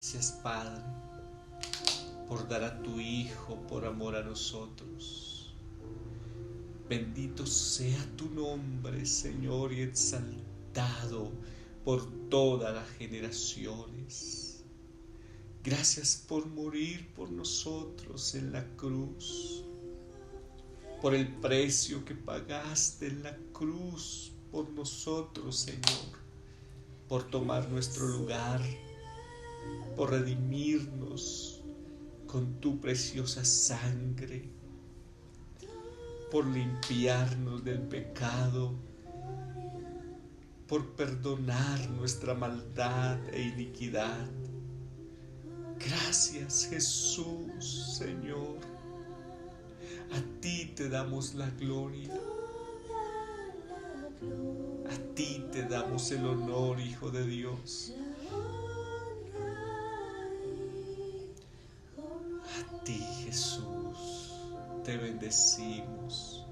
Gracias, Padre, por dar a tu Hijo por amor a nosotros. Bendito sea tu nombre, Señor, y exaltado por todas las generaciones. Gracias por morir por nosotros en la cruz, por el precio que pagaste en la cruz por nosotros, Señor, por tomar nuestro lugar, por redimirnos con tu preciosa sangre, por limpiarnos del pecado, por perdonar nuestra maldad e iniquidad. Gracias, Jesús, Señor. A ti te damos la gloria. A ti te damos el honor, Hijo de Dios. A ti, Jesús, te bendecimos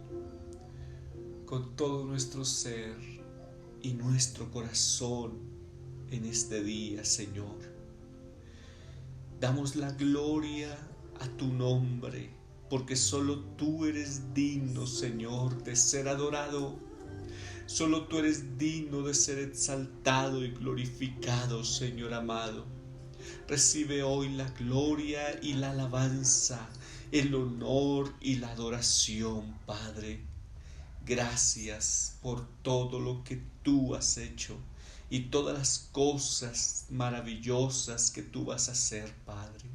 con todo nuestro ser y nuestro corazón en este día, Señor. Damos la gloria a tu nombre, porque solo tú eres digno, Señor, de ser adorado. Solo tú eres digno de ser exaltado y glorificado, Señor amado. Recibe hoy la gloria y la alabanza, el honor y la adoración, Padre. Gracias por todo lo que tú has hecho y todas las cosas maravillosas que tú vas a hacer, Padre.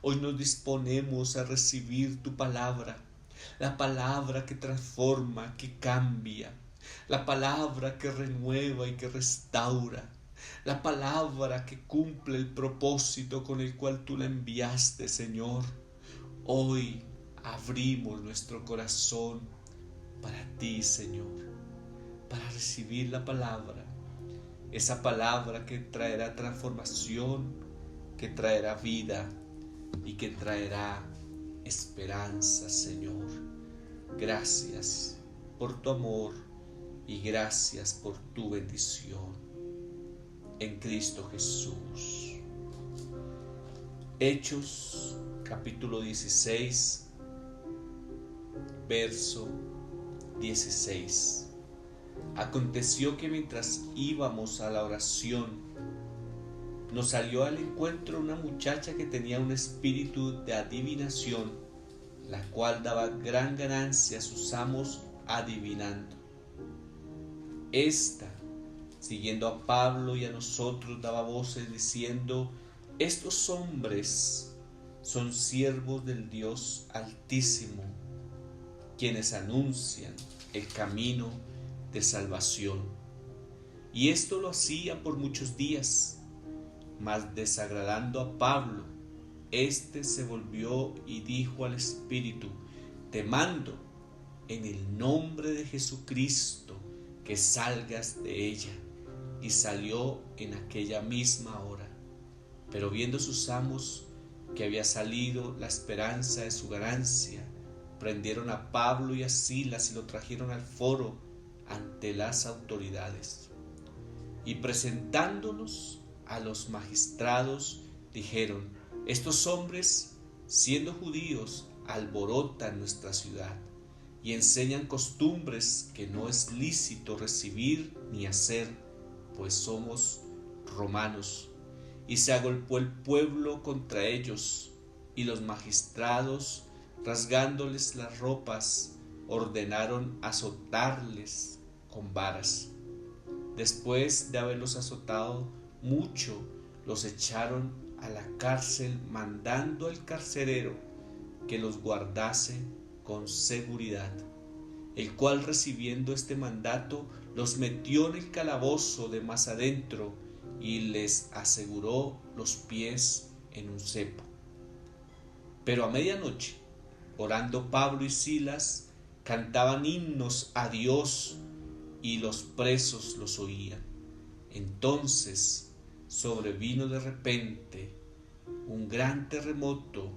Hoy nos disponemos a recibir tu palabra, la palabra que transforma, que cambia, la palabra que renueva y que restaura, la palabra que cumple el propósito con el cual tú la enviaste, Señor. Hoy abrimos nuestro corazón para ti, Señor, para recibir la palabra, esa palabra que traerá transformación, que traerá vida y que traerá esperanza, Señor. Gracias por tu amor y gracias por tu bendición en Cristo Jesús. Hechos capítulo 16, verso 16. Aconteció que mientras íbamos a la oración, nos salió al encuentro una muchacha que tenía un espíritu de adivinación, la cual daba gran ganancia a sus amos adivinando. Esta, siguiendo a Pablo y a nosotros, daba voces diciendo: estos hombres son siervos del Dios Altísimo, quienes anuncian el camino de salvación. Y esto lo hacía por muchos días, mas desagradando a Pablo, éste se volvió y dijo al espíritu: te mando en el nombre de Jesucristo que salgas de ella. Y salió en aquella misma hora. Pero viendo sus amos que había salido la esperanza de su ganancia, prendieron a Pablo y a Silas y lo trajeron al foro ante las autoridades. Y presentándolos a los magistrados, dijeron: estos hombres, siendo judíos, alborotan nuestra ciudad y enseñan costumbres que no es lícito recibir ni hacer, pues somos romanos. Y se agolpó el pueblo contra ellos, y los magistrados, rasgándoles las ropas, ordenaron azotarles con varas. Después de haberlos azotado mucho, los echaron a la cárcel, mandando al carcelero que los guardase con seguridad, el cual, recibiendo este mandato, los metió en el calabozo de más adentro y les aseguró los pies en un cepo. Pero a medianoche, orando Pablo y Silas, cantaban himnos a Dios y los presos los oían. Entonces sobrevino de repente un gran terremoto,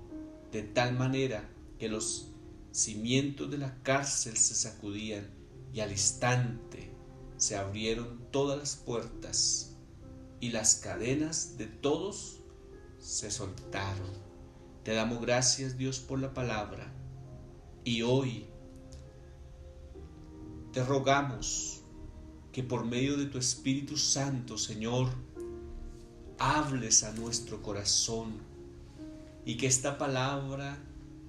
de tal manera que los cimientos de la cárcel se sacudían, y al instante se abrieron todas las puertas y las cadenas de todos se soltaron. Te damos gracias, Dios, por la palabra. Y hoy te rogamos que por medio de tu Espíritu Santo, Señor, hables a nuestro corazón y que esta palabra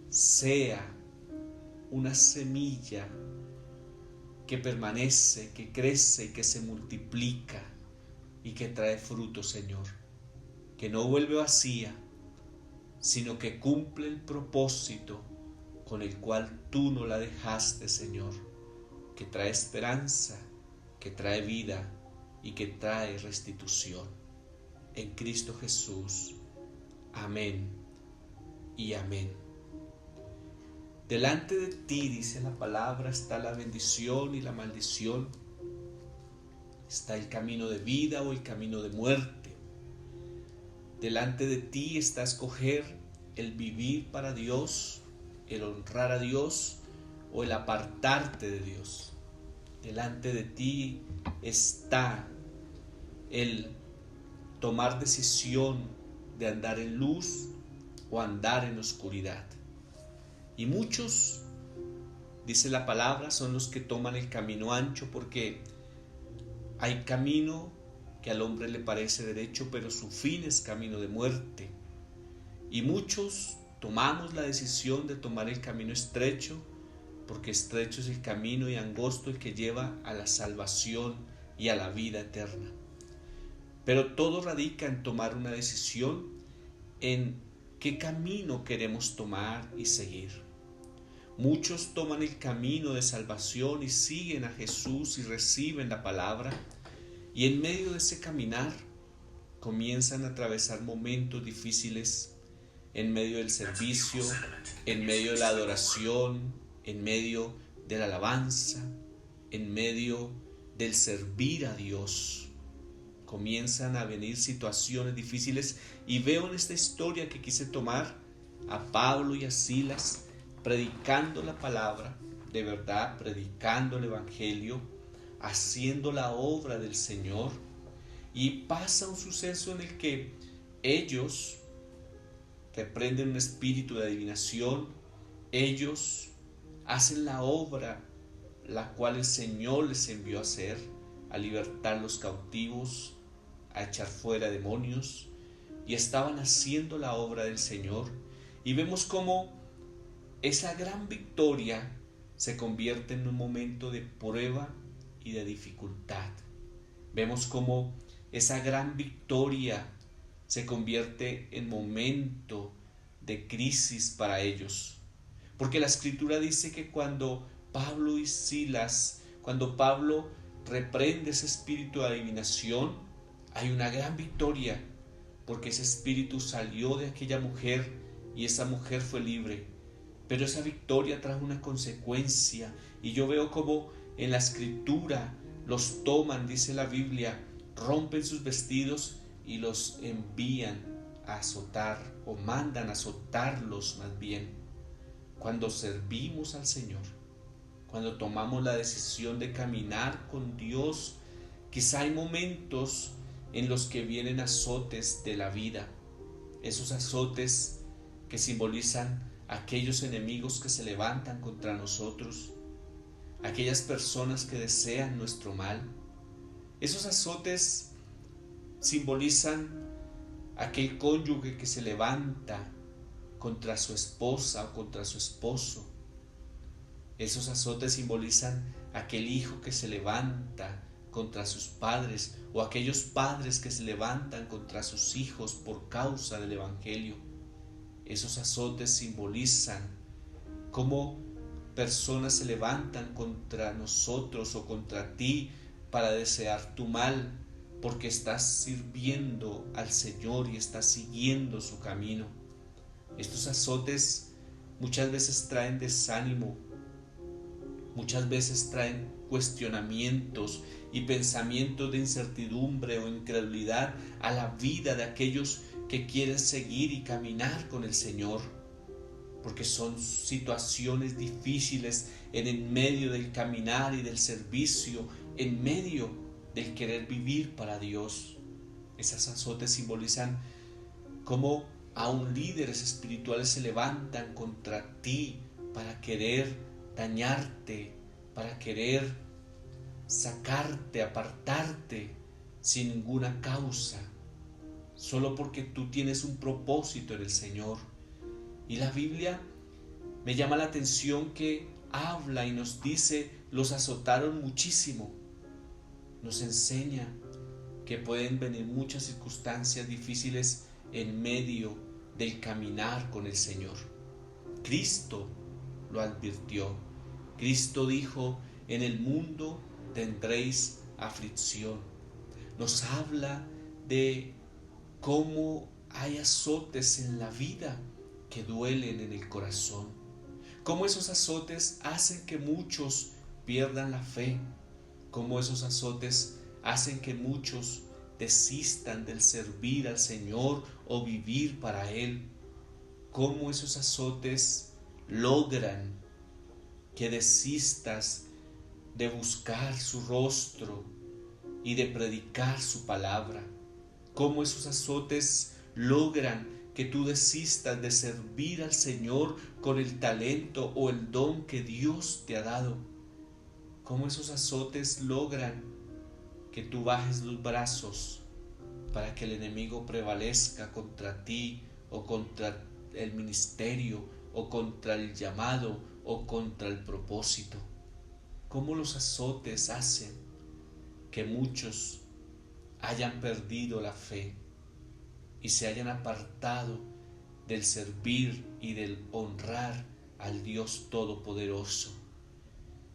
sea una semilla que permanece, que crece y que se multiplica y que trae fruto, Señor, que no vuelve vacía, sino que cumple el propósito con el cual tú nos la dejaste, Señor, que trae esperanza, que trae vida y que trae restitución. En Cristo Jesús. Amén y amén. Delante de ti, dice la palabra, está la bendición y la maldición. Está el camino de vida o el camino de muerte. Delante de ti está escoger el vivir para Dios, el honrar a Dios o el apartarte de Dios. Delante de ti está el tomar decisión de andar en luz o andar en oscuridad. Y muchos, dice la palabra, son los que toman el camino ancho, porque hay camino que al hombre le parece derecho, pero su fin es camino de muerte. Y muchos tomamos la decisión de tomar el camino estrecho, porque estrecho es el camino y angosto el que lleva a la salvación y a la vida eterna. Pero todo radica en tomar una decisión en qué camino queremos tomar y seguir. Muchos toman el camino de salvación y siguen a Jesús y reciben la palabra, y en medio de ese caminar comienzan a atravesar momentos difíciles, en medio del servicio, en medio de la adoración, en medio de la alabanza, en medio del servir a Dios. Comienzan a venir situaciones difíciles, y veo en esta historia que quise tomar a Pablo y a Silas predicando la palabra, de verdad, predicando el evangelio, haciendo la obra del Señor, y pasa un suceso en el que ellos reprenden un espíritu de adivinación, ellos hacen la obra la cual el Señor les envió a hacer, a libertar los cautivos, a echar fuera demonios, y estaban haciendo la obra del Señor, y vemos cómo esa gran victoria se convierte en un momento de prueba y de dificultad. Vemos cómo esa gran victoria se convierte en momento de crisis para ellos. Porque la Escritura dice que cuando Pablo y Silas, cuando Pablo reprende ese espíritu de adivinación, hay una gran victoria, porque ese espíritu salió de aquella mujer y esa mujer fue libre. Pero esa victoria trajo una consecuencia, y yo veo como en la Escritura los toman, dice la Biblia, rompen sus vestidos y los envían a azotar, o mandan a azotarlos más bien. Cuando servimos al Señor, cuando tomamos la decisión de caminar con Dios, quizá hay momentos en los que vienen azotes de la vida, esos azotes que simbolizan aquellos enemigos que se levantan contra nosotros, aquellas personas que desean nuestro mal. Esos azotes simbolizan aquel cónyuge que se levanta contra su esposa o contra su esposo. Esos azotes simbolizan aquel hijo que se levanta contra sus padres, o aquellos padres que se levantan contra sus hijos por causa del evangelio. Esos azotes simbolizan cómo personas se levantan contra nosotros o contra ti para desear tu mal, porque estás sirviendo al Señor y estás siguiendo su camino. Estos azotes muchas veces traen desánimo, muchas veces traen cuestionamientos y pensamientos de incertidumbre o incredulidad a la vida de aquellos que quieren seguir y caminar con el Señor, porque son situaciones difíciles en el medio del caminar y del servicio, en medio del querer vivir para Dios. Esos azotes simbolizan cómo Aún líderes espirituales se levantan contra ti para querer dañarte, para querer sacarte, apartarte sin ninguna causa, solo porque tú tienes un propósito en el Señor. Y la Biblia me llama la atención que habla y nos dice, los azotaron muchísimo. Nos enseña que pueden venir muchas circunstancias difíciles en medio del caminar con el Señor. Cristo lo advirtió. Cristo dijo, en el mundo tendréis aflicción. Nos habla de cómo hay azotes en la vida que duelen en el corazón. Cómo esos azotes hacen que muchos pierdan la fe. Cómo esos azotes hacen que muchos desistan del servir al Señor o vivir para Él. Cómo esos azotes logran que desistas de buscar su rostro y de predicar su palabra. Cómo esos azotes logran que tú desistas de servir al Señor con el talento o el don que Dios te ha dado. Cómo esos azotes logran que tú bajes los brazos para que el enemigo prevalezca contra ti o contra el ministerio o contra el llamado o contra el propósito. Cómo los azotes hacen que muchos hayan perdido la fe y se hayan apartado del servir y del honrar al Dios Todopoderoso.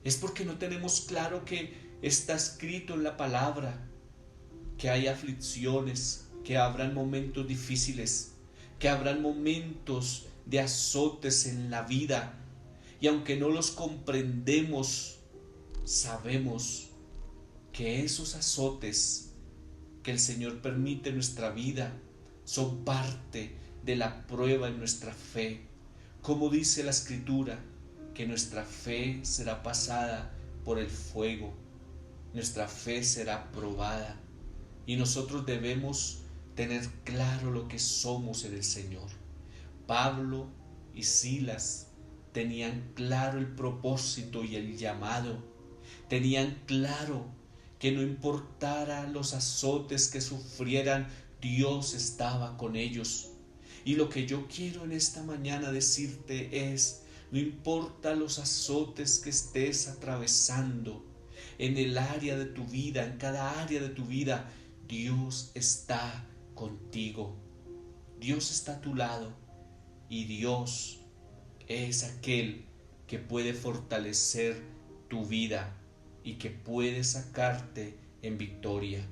Es porque no tenemos claro que está escrito en la palabra que hay aflicciones, que habrán momentos difíciles, que habrán momentos de azotes en la vida, y aunque no los comprendemos, sabemos que esos azotes que el Señor permite en nuestra vida son parte de la prueba en nuestra fe. Como dice la Escritura, que nuestra fe será pasada por el fuego, nuestra fe será probada, y nosotros debemos tener claro lo que somos en el Señor. Pablo y Silas tenían claro el propósito y el llamado. Tenían claro que no importara los azotes que sufrieran, Dios estaba con ellos. Y lo que yo quiero en esta mañana decirte es, no importa los azotes que estés atravesando en el área de tu vida, en cada área de tu vida, Dios está contigo. Dios está a tu lado y Dios es aquel que puede fortalecer tu vida y que puede sacarte en victoria.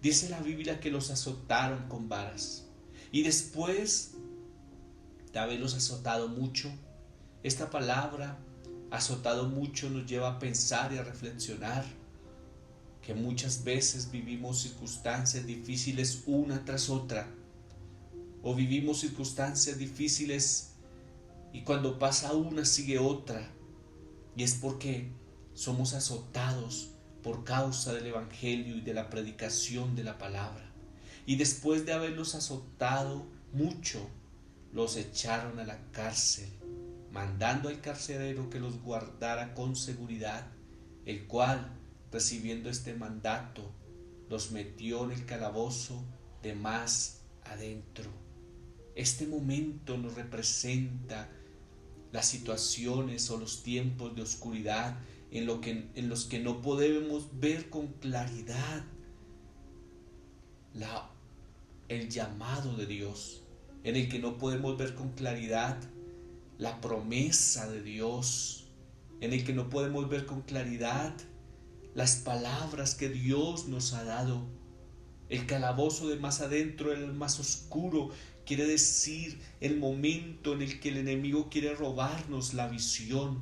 Dice la Biblia que los azotaron con varas y después de haberlos azotado mucho, esta palabra azotado mucho nos lleva a pensar y a reflexionar que muchas veces vivimos circunstancias difíciles una tras otra, o vivimos circunstancias difíciles y cuando pasa una sigue otra, y es porque somos azotados por causa del Evangelio y de la predicación de la palabra. Y después de haberlos azotado mucho, los echaron a la cárcel, mandando al carcelero que los guardara con seguridad, el cual, recibiendo este mandato, los metió en el calabozo de más adentro. Este momento nos representa las situaciones o los tiempos de oscuridad en los que no podemos ver con claridad el llamado de Dios, en el que no podemos ver con claridad la promesa de Dios, en el que no podemos ver con claridad las palabras que Dios nos ha dado. El calabozo de más adentro, el más oscuro, quiere decir el momento en el que el enemigo quiere robarnos la visión,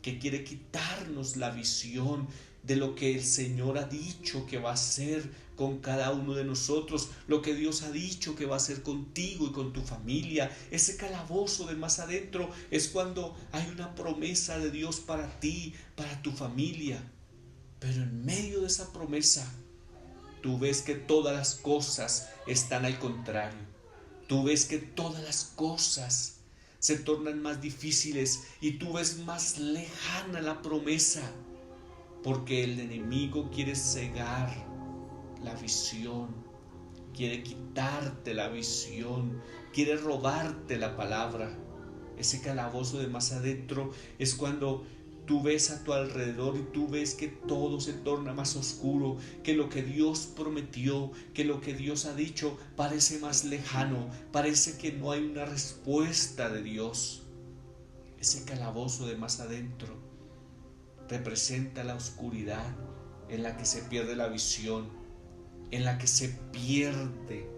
que quiere quitarnos la visión de lo que el Señor ha dicho que va a hacer con cada uno de nosotros, lo que Dios ha dicho que va a hacer contigo y con tu familia. Ese calabozo de más adentro es cuando hay una promesa de Dios para ti, para tu familia, pero en medio de esa promesa tú ves que todas las cosas están al contrario, Tú ves que todas las cosas se tornan más difíciles y tú ves más lejana la promesa, porque el enemigo quiere cegar la visión, quiere quitarte la visión, quiere robarte la palabra. Ese calabozo de más adentro es cuando tú ves a tu alrededor y tú ves que todo se torna más oscuro, que lo que Dios prometió, que lo que Dios ha dicho parece más lejano, parece que no hay una respuesta de Dios. Ese calabozo de más adentro representa la oscuridad en la que se pierde la visión, en la que se pierde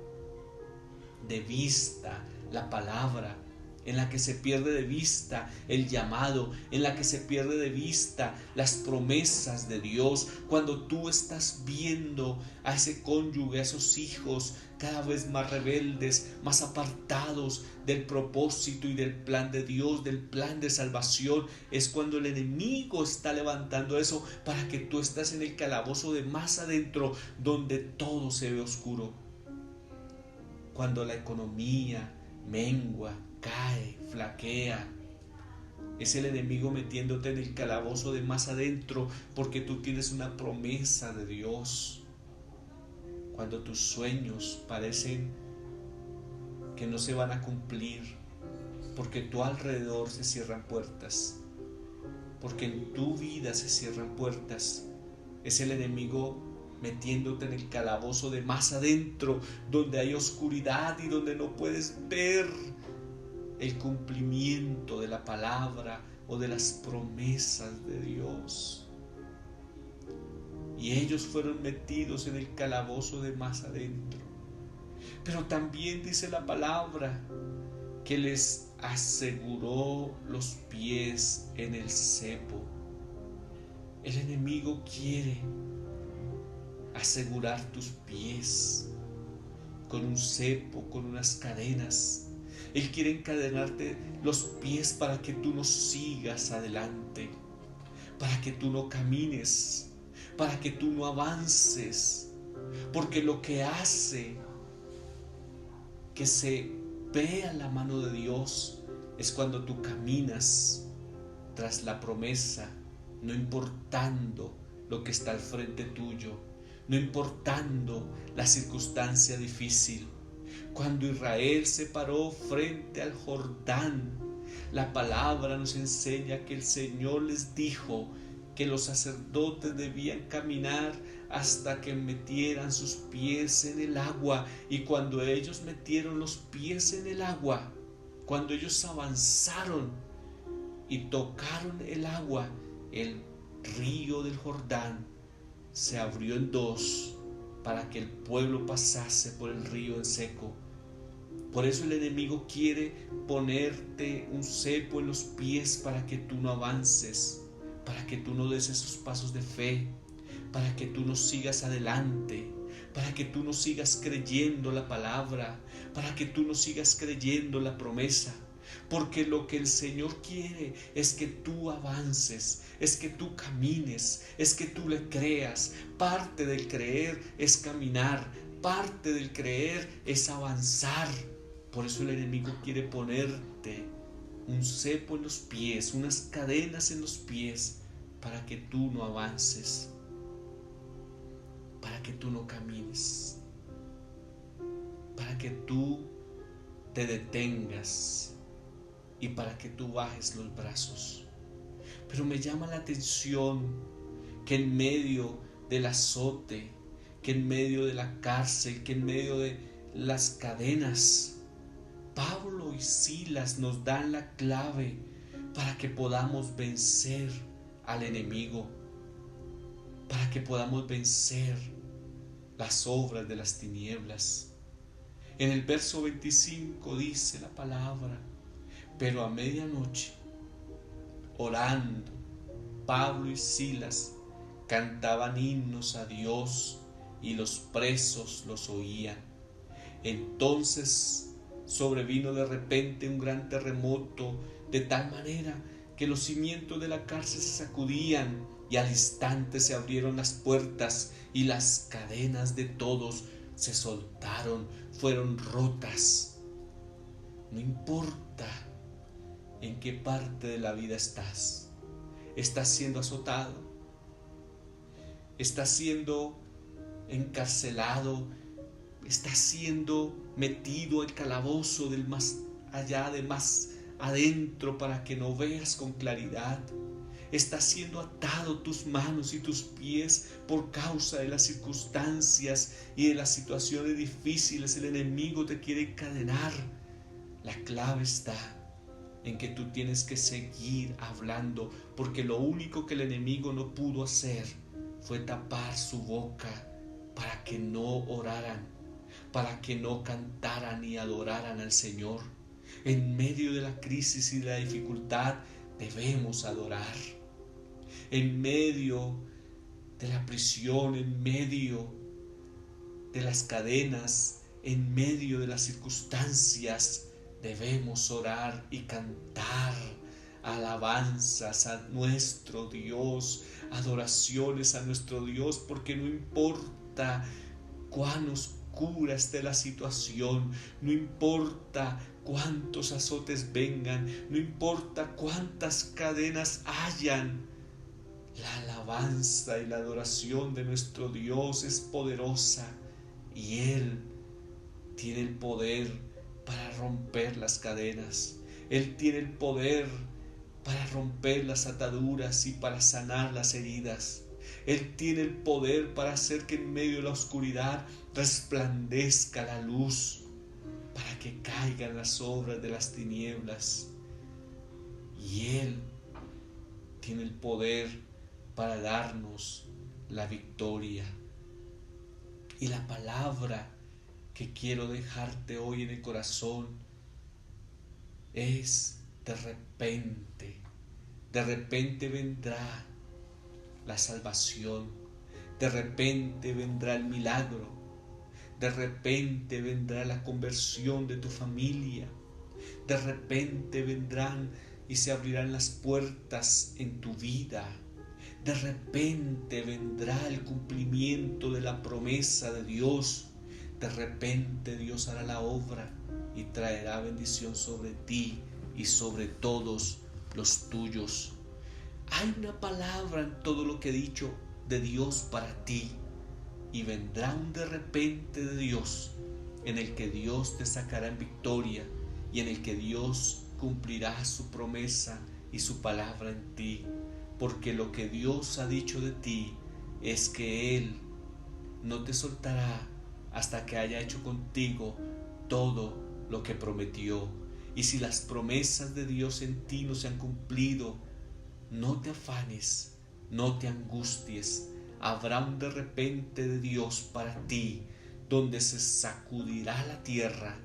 de vista la palabra, en la que se pierde de vista el llamado, en la que se pierde de vista las promesas de Dios. Cuando tú estás viendo a ese cónyuge, a esos hijos cada vez más rebeldes, más apartados del propósito y del plan de Dios, del plan de salvación, es cuando el enemigo está levantando eso para que tú estés en el calabozo de más adentro, donde todo se ve oscuro. Cuando la economía mengua, cae, flaquea, es el enemigo metiéndote en el calabozo de más adentro, porque tú tienes una promesa de Dios. Cuando tus sueños parecen que no se van a cumplir, porque a tu alrededor se cierran puertas, porque en tu vida se cierran puertas, es el enemigo metiéndote en el calabozo de más adentro, donde hay oscuridad y donde no puedes ver el cumplimiento de la palabra o de las promesas de Dios. Y ellos fueron metidos en el calabozo de más adentro. Pero también dice la palabra que les aseguró los pies en el cepo. El enemigo quiere asegurar tus pies con un cepo, con unas cadenas. Él quiere encadenarte los pies para que tú no sigas adelante, para que tú no camines, para que tú no avances, porque lo que hace que se vea la mano de Dios es cuando tú caminas tras la promesa, no importando lo que está al frente tuyo, no importando la circunstancia difícil. Cuando Israel se paró frente al Jordán, la palabra nos enseña que el Señor les dijo que los sacerdotes debían caminar hasta que metieran sus pies en el agua. Y cuando ellos metieron los pies en el agua, cuando ellos avanzaron y tocaron el agua, el río del Jordán se abrió en dos para que el pueblo pasase por el río en seco. Por eso el enemigo quiere ponerte un cepo en los pies para que tú no avances, para que tú no des esos pasos de fe, para que tú no sigas adelante, para que tú no sigas creyendo la palabra, para que tú no sigas creyendo la promesa. Porque lo que el Señor quiere es que tú avances, es que tú camines, es que tú le creas. Parte del creer es caminar, parte del creer es avanzar. Por eso el enemigo quiere ponerte un cepo en los pies, unas cadenas en los pies, para que tú no avances, para que tú no camines, para que tú te detengas y para que tú bajes los brazos. Pero me llama la atención que en medio del azote, que en medio de la cárcel, que en medio de las cadenas, Pablo y Silas nos dan la clave para que podamos vencer al enemigo, para que podamos vencer las obras de las tinieblas. En el verso 25 dice la palabra: pero a medianoche, orando, Pablo y Silas cantaban himnos a Dios y los presos los oían. Entonces sobrevino de repente un gran terremoto, de tal manera que los cimientos de la cárcel se sacudían, y al instante se abrieron las puertas y las cadenas de todos se soltaron, fueron rotas. No importa en qué parte de la vida estás. Estás siendo azotado. Estás siendo encarcelado. Estás siendo metido al calabozo del más allá, de más adentro, para que no veas con claridad. Estás siendo atado tus manos y tus pies por causa de las circunstancias y de las situaciones difíciles. El enemigo te quiere encadenar. La clave está en que tú tienes que seguir hablando, porque lo único que el enemigo no pudo hacer fue tapar su boca para que no oraran, para que no cantaran y adoraran al Señor. En medio de la crisis y de la dificultad debemos adorar. En medio de la prisión, en medio de las cadenas, en medio de las circunstancias, debemos orar y cantar alabanzas a nuestro Dios, adoraciones a nuestro Dios, porque no importa cuán oscura esté la situación, no importa cuántos azotes vengan, no importa cuántas cadenas hayan, la alabanza y la adoración de nuestro Dios es poderosa y Él tiene el poder para romper las cadenas. Él tiene el poder para romper las ataduras y para sanar las heridas. Él tiene el poder para hacer que en medio de la oscuridad resplandezca la luz, para que caigan las obras de las tinieblas. Y Él tiene el poder para darnos la victoria. Y la palabra que quiero dejarte hoy en el corazón es de repente. De repente vendrá la salvación, de repente vendrá el milagro, de repente vendrá la conversión de tu familia, de repente vendrán y se abrirán las puertas en tu vida, de repente vendrá el cumplimiento de la promesa de Dios, de repente Dios hará la obra y traerá bendición sobre ti y sobre todos los tuyos. Hay una palabra en todo lo que he dicho de Dios para ti, y vendrá un de repente de Dios en el que Dios te sacará en victoria y en el que Dios cumplirá su promesa y su palabra en ti, porque lo que Dios ha dicho de ti es que Él no te soltará hasta que haya hecho contigo todo lo que prometió. Y si las promesas de Dios en ti no se han cumplido, no te afanes, no te angusties. Habrá un de repente de Dios para ti, donde se sacudirá la tierra,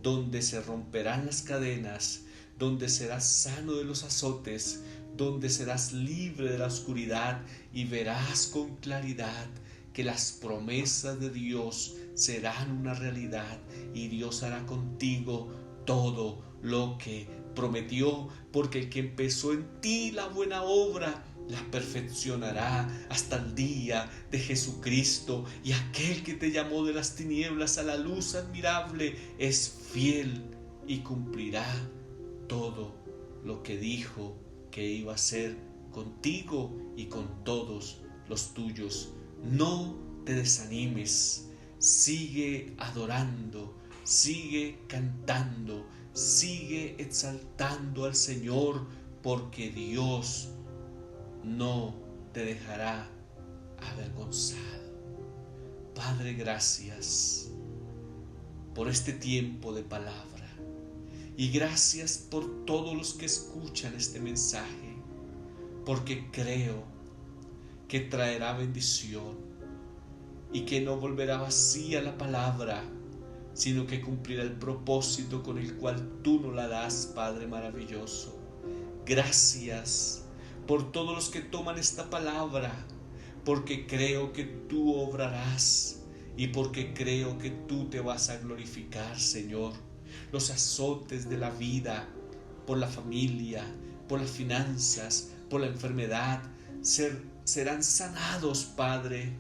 donde se romperán las cadenas, donde serás sano de los azotes, donde serás libre de la oscuridad y verás con claridad que las promesas de Dios serán una realidad y Dios hará contigo todo lo que prometió, porque el que empezó en ti la buena obra la perfeccionará hasta el día de Jesucristo. Y aquel que te llamó de las tinieblas a la luz admirable es fiel y cumplirá todo lo que dijo que iba a hacer contigo y con todos los tuyos. No te desanimes, sigue adorando, sigue cantando, sigue exaltando al Señor, porque Dios no te dejará avergonzado. Padre, gracias por este tiempo de palabra y gracias por todos los que escuchan este mensaje, porque creo que traerá bendición y que no volverá vacía la palabra, sino que cumplirá el propósito con el cual tú nos la das, Padre maravilloso. Gracias por todos los que toman esta palabra, porque creo que tú obrarás y porque creo que tú te vas a glorificar, Señor. Los azotes de la vida, por la familia, por las finanzas, por la enfermedad, serán sanados, Padre.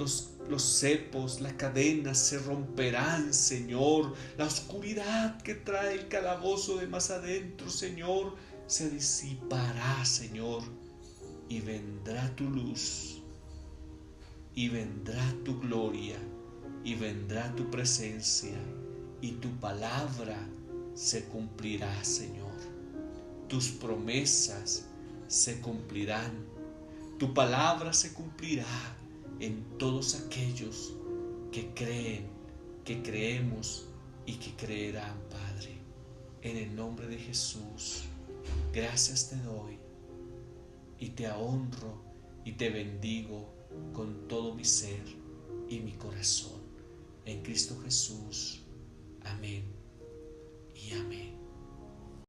los cepos, las cadenas se romperán, Señor. La oscuridad que trae el calabozo de más adentro, Señor, se disipará, Señor, y vendrá tu luz, y vendrá tu gloria, y vendrá tu presencia, y tu palabra se cumplirá, Señor. Tus promesas se cumplirán, tu palabra se cumplirá en todos aquellos que creen, que creemos y que creerán, Padre. En el nombre de Jesús, gracias te doy y te honro y te bendigo con todo mi ser y mi corazón. En Cristo Jesús. Amén y amén.